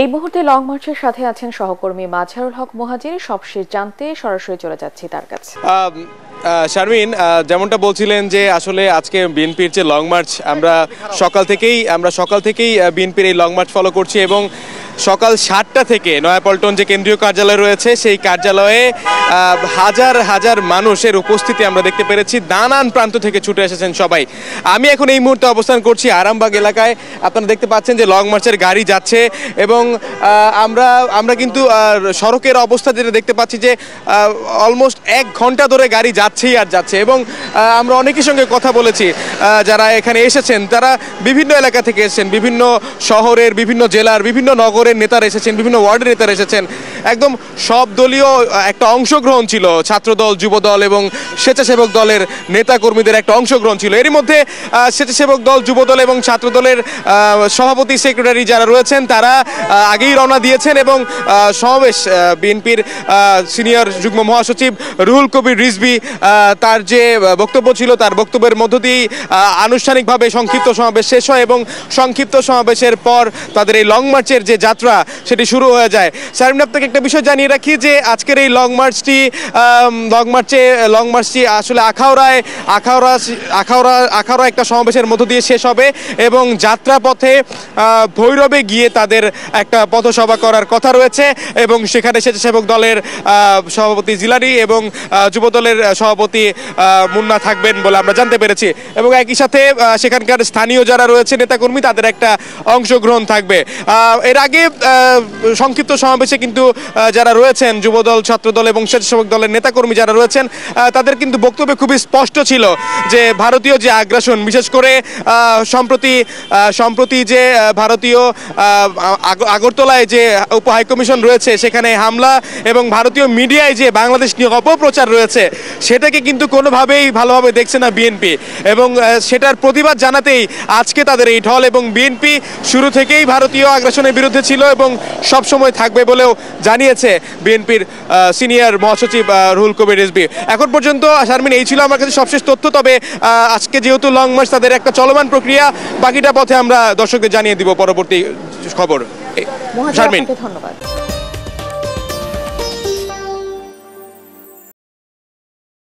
এই মুহূর্তে লং মার্চের সাথে আছেন সহকর্মী মাজহারুল হক মুহাজির। সবশেষ জানতে সরাসরি চলে যাচ্ছি তার কাছে। শারমিন, যেমনটা বলছিলেন যে আসলে আজকে বিএনপির যে লং মার্চ, আমরা সকাল থেকেই বিএনপির এই লং মার্চ ফলো করছি এবং সকাল 7টা থেকে নয়াপল্টন যে কেন্দ্রীয় কার্যালয় রয়েছে সেই কার্যালয়ে হাজার হাজার মানুষের উপস্থিতি আমরা দেখতে পেরেছি। নানান প্রান্ত থেকে ছুটে এসেছেন সবাই। আমি এখন এই মুহূর্তে অবস্থান করছি আরামবাগ এলাকায়। আপনারা দেখতে পাচ্ছেন যে লং মার্চের গাড়ি যাচ্ছে এবং আমরা কিন্তু সড়কের অবস্থা যেটা দেখতে পাচ্ছি যে অলমোস্ট 1 ঘন্টা ধরে গাড়ি যাচ্ছেই আর যাচ্ছে এবং আমরা অনেকের সঙ্গে কথা বলেছি যারা এখানে এসেছেন। তারা বিভিন্ন এলাকা থেকে এসেছেন, বিভিন্ন শহরের, বিভিন্ন জেলার, বিভিন্ন নগরের নেতারা এসেছেন, বিভিন্ন ওয়ার্ডের নেতারা এসেছেন। একদম সব দলীয় একটা অংশগ্রহণ ছিল, ছাত্রদল, যুবদল এবং স্বেচ্ছাসেবক দলের নেতাকর্মীদের একটা অংশগ্রহণ ছিল। এরই মধ্যে স্বেচ্ছাসেবক দল, যুবদল এবং ছাত্রদলের সভাপতি, সেক্রেটারি যারা রয়েছেন তারা আগেই রওনা দিয়েছেন এবং সমাবেশ বিএনপির সিনিয়র যুগ্ম মহাসচিব রুহুল কবির রিজভী তার যে বক্তব্য ছিল তার বক্তব্যের মধ্য দিয়েই আনুষ্ঠানিকভাবে সংক্ষিপ্ত সমাবেশ শেষ হয় এবং সংক্ষিপ্ত সমাবেশের পর তাদের এই লং মার্চের যে যাত্রা সেটি শুরু হয়ে যায়। শারমিন, আপনাকে একটা বিষয় জানিয়ে রাখি যে আজকের এই লং মার্চটি আসলে আখাউড়া একটা সমাবেশের মধ্য দিয়ে শেষ হবে এবং যাত্রাপথে ভৈরবে গিয়ে তাদের একটা পথসভা করার কথা রয়েছে এবং সেখানে স্বেচ্ছাসেবক দলের সভাপতি জিলানি এবং যুবদলের সভাপতি মুন্না থাকবেন বলে আমরা জানতে পেরেছি এবং একই সাথে সেখানকার স্থানীয় যারা রয়েছে নেতাকর্মী তাদের একটা অংশগ্রহণ থাকবে। এর আগে সংক্ষিপ্ত সমাবেশে কিন্তু যারা রয়েছেন যুবদল, ছাত্রদল এবং স্বেচ্ছাসেবক দলের নেতাকর্মী যারা রয়েছেন তাদের কিন্তু বক্তব্যে খুবই স্পষ্ট ছিল যে ভারতীয় যে আগ্রাসন, বিশেষ করে সম্প্রতি যে ভারতীয় আগরতলায় যে উপ হাইকমিশন রয়েছে সেখানে হামলা এবং ভারতীয় মিডিয়ায় যে বাংলাদেশ নিয়ে অপপ্রচার রয়েছে সেটাকে কিন্তু কোনোভাবেই ভালোভাবে দেখছে না বিএনপি এবং সেটার প্রতিবাদ জানাতেই আজকে তাদের এই ঢল এবং বিএনপি শুরু থেকেই ভারতীয় আগ্রাসনের বিরুদ্ধে ছিল এবং সবসময় থাকবে বলেও জানিয়েছে বিএনপির সিনিয়র মহাসচিব রুহুল কবির রিজভী। এখন পর্যন্ত শারমিন এই ছিল আমার কাছে সবশেষ তথ্য। তবে আজকে যেহেতু লং মার্চ তাদের একটা চলমান প্রক্রিয়া, বাকিটা পথে আমরা দর্শকদের জানিয়ে দিব পরবর্তী খবর। শারমিন, ধন্যবাদ।